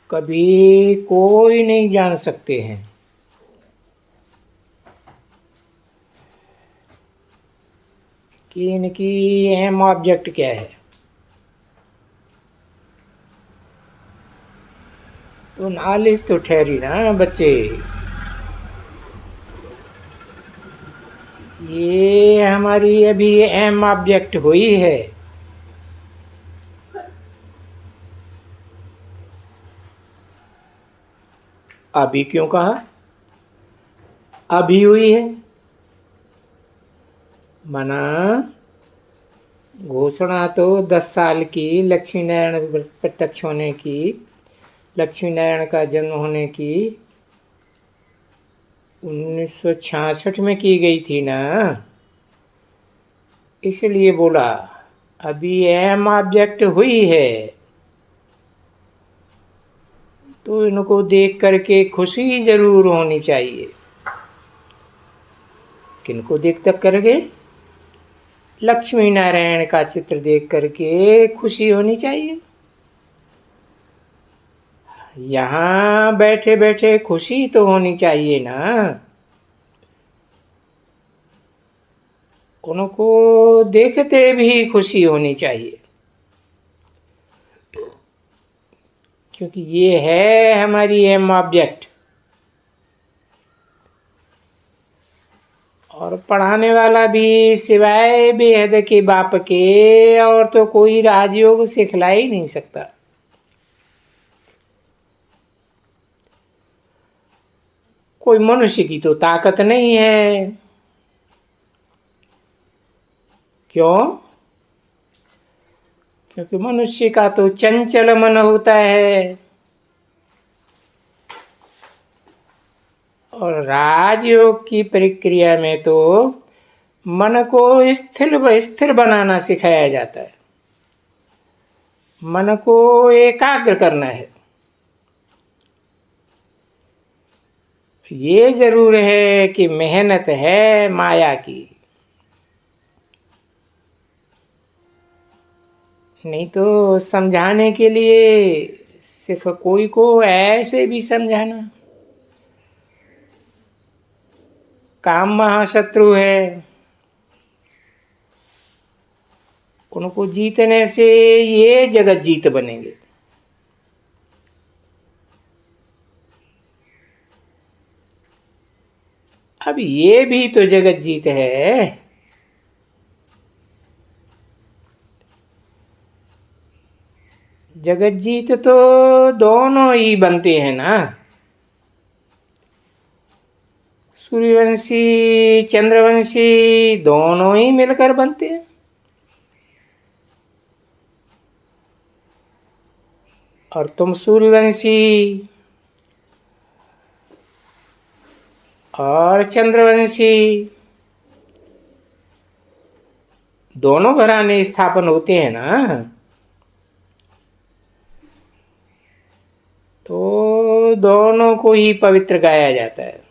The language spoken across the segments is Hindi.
कभी कोई नहीं जान सकते हैं कि इनकी अहम ऑब्जेक्ट क्या है। तो नॉलेज तो ठहरी ना बच्चे, ये हमारी अभी अहम ऑब्जेक्ट हुई है। अभी क्यों कहा? अभी हुई है, मना घोषणा तो 10 साल की लक्ष्मी नारायण प्रत्यक्ष होने की, लक्ष्मी नारायण का जन्म होने की 1966 में की गई थी ना, इसलिए बोला अभी अहम ऑब्जेक्ट हुई है। तो इनको देख करके खुशी जरूर होनी चाहिए। किनको देख तक करके? लक्ष्मी नारायण का चित्र देख करके खुशी होनी चाहिए। यहाँ बैठे बैठे खुशी तो होनी चाहिए ना। उनको देखते भी खुशी होनी चाहिए, क्योंकि ये है हमारी एम ऑब्जेक्ट। और पढ़ाने वाला भी सिवाय बेहद के बाप के और तो कोई राजयोग सिखला ही नहीं सकता। कोई मनुष्य की तो ताकत नहीं है। क्यों? क्योंकि मनुष्य का तो चंचल मन होता है, और राजयोग की प्रक्रिया में तो मन को स्थिर बनाना सिखाया जाता है। मन को एकाग्र करना है। ये जरूर है कि मेहनत है माया की, नहीं तो समझाने के लिए सिर्फ कोई को ऐसे भी समझाना काम महाशत्रु है। उनको जीतने से ये जगत जीत बनेंगे। अब ये भी तो जगत जीत है। जगत जीत तो दोनों ही बनते हैं ना, सूर्यवंशी चंद्रवंशी दोनों ही मिलकर बनते हैं। और तुम सूर्यवंशी और चंद्रवंशी दोनों घराने स्थापन होते हैं ना। तो दोनों को ही पवित्र गाया जाता है।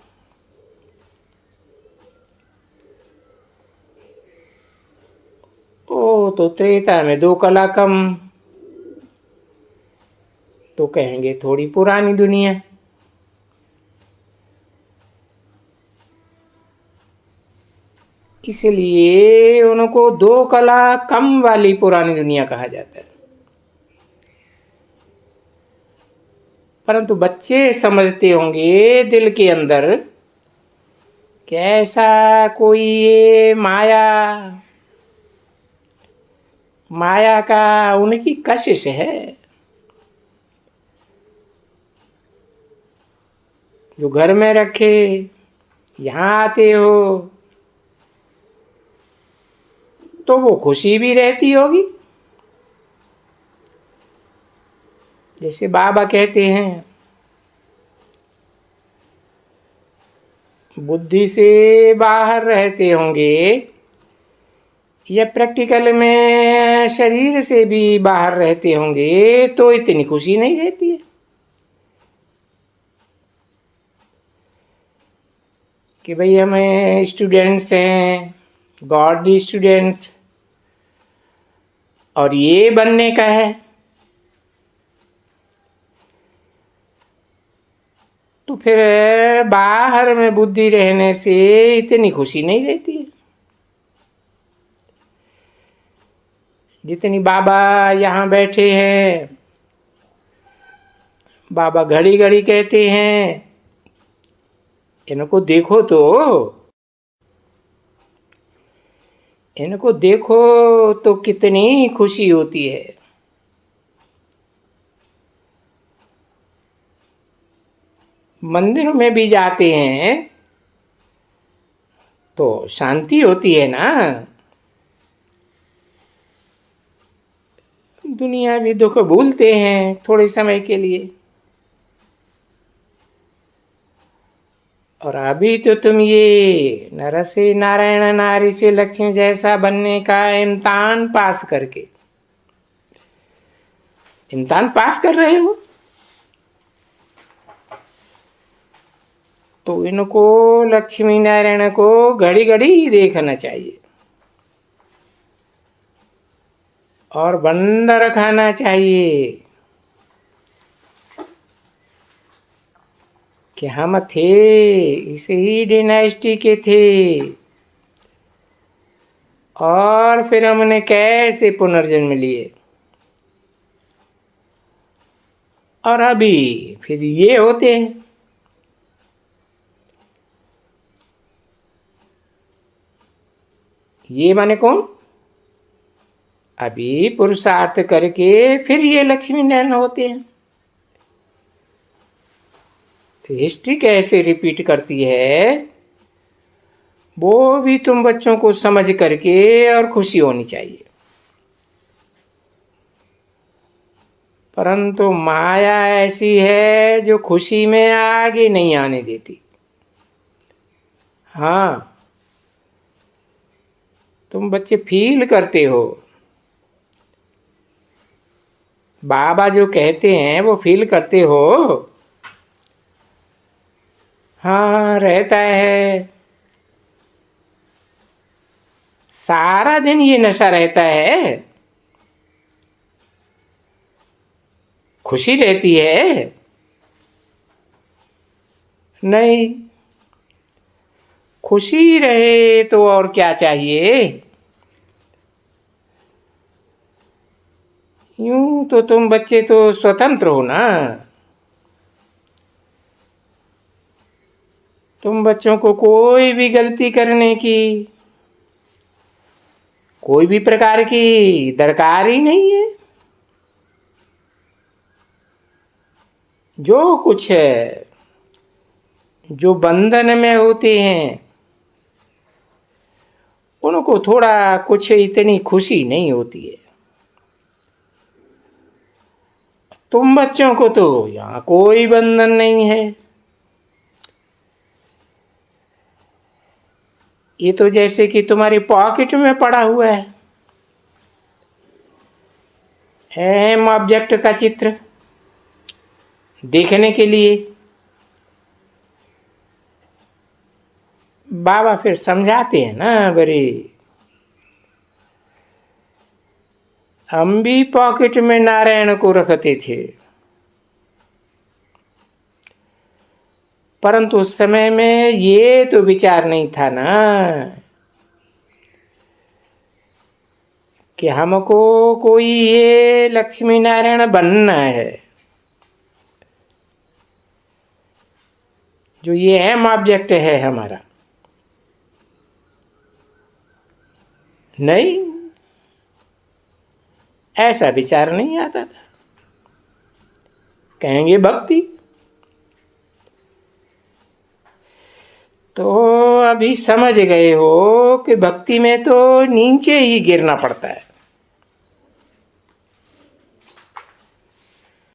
ओ तो त्रेता में 2 कला कम, तो कहेंगे थोड़ी पुरानी दुनिया। इसलिए उनको 2 कला कम वाली पुरानी दुनिया कहा जाता है। परंतु बच्चे समझते होंगे दिल के अंदर कैसा कोई ये माया का उनकी कशिश है, जो घर में रखे। यहाँ आते हो तो वो खुशी भी रहती होगी। जैसे बाबा कहते हैं बुद्धि से बाहर रहते होंगे, या प्रैक्टिकल में शरीर से भी बाहर रहते होंगे, तो इतनी खुशी नहीं रहती है कि भाई हमें स्टूडेंट्स हैं, गॉडली स्टूडेंट्स, और ये बनने का है। तो फिर बाहर में बुद्धि रहने से इतनी खुशी नहीं रहती है जितनी बाबा यहाँ बैठे हैं। बाबा घड़ी घड़ी कहते हैं इनको देखो तो, इनको देखो तो कितनी खुशी होती है। मंदिरों में भी जाते हैं तो शांति होती है ना। दुनिया भी दुख भूलते हैं थोड़े समय के लिए। और अभी तो तुम ये नर से नारायण नारी से लक्ष्मी जैसा बनने का इम्तिहान पास करके इम्तिहान पास कर रहे हो, तो इनको लक्ष्मी नारायण को घड़ी घड़ी ही देखना चाहिए और बंद रखना चाहिए कि हम थे इस ही डिनाइस्टी के थे और फिर हमने कैसे पुनर्जन्म लिए और अभी फिर ये होते हैं। ये माने कौन? अभी पुरुषार्थ करके फिर ये लक्ष्मी नारायण होते हैं। तो हिस्ट्री कैसे रिपीट करती है वो भी तुम बच्चों को समझ करके और खुशी होनी चाहिए। परंतु माया ऐसी है जो खुशी में आगे नहीं आने देती। हाँ, तुम बच्चे फील करते हो, बाबा जो कहते हैं वो फील करते हो। हाँ, रहता है, सारा दिन ये नशा रहता है, खुशी रहती है नहीं। खुशी रहे तो और क्या चाहिए। यूं तो तुम बच्चे तो स्वतंत्र हो ना। तुम बच्चों को कोई भी गलती करने की कोई भी प्रकार की दरकार ही नहीं है। जो कुछ है, जो बंधन में होते हैं उनको थोड़ा कुछ इतनी खुशी नहीं होती है। तुम बच्चों को तो यहाँ कोई बंधन नहीं है। ये तो जैसे कि तुम्हारी पॉकेट में पड़ा हुआ है एम ऑब्जेक्ट का चित्र देखने के लिए। बाबा फिर समझाते हैं ना, बरे हम भी पॉकेट में नारायण को रखते थे, परंतु उस समय में ये तो विचार नहीं था ना कि हमको कोई ये लक्ष्मी नारायण बनना है। जो ये एम ऑब्जेक्ट है हमारा, नहीं, ऐसा विचार नहीं आता था। कहेंगे भक्ति, तो अभी समझ गए हो कि भक्ति में तो नीचे ही गिरना पड़ता है।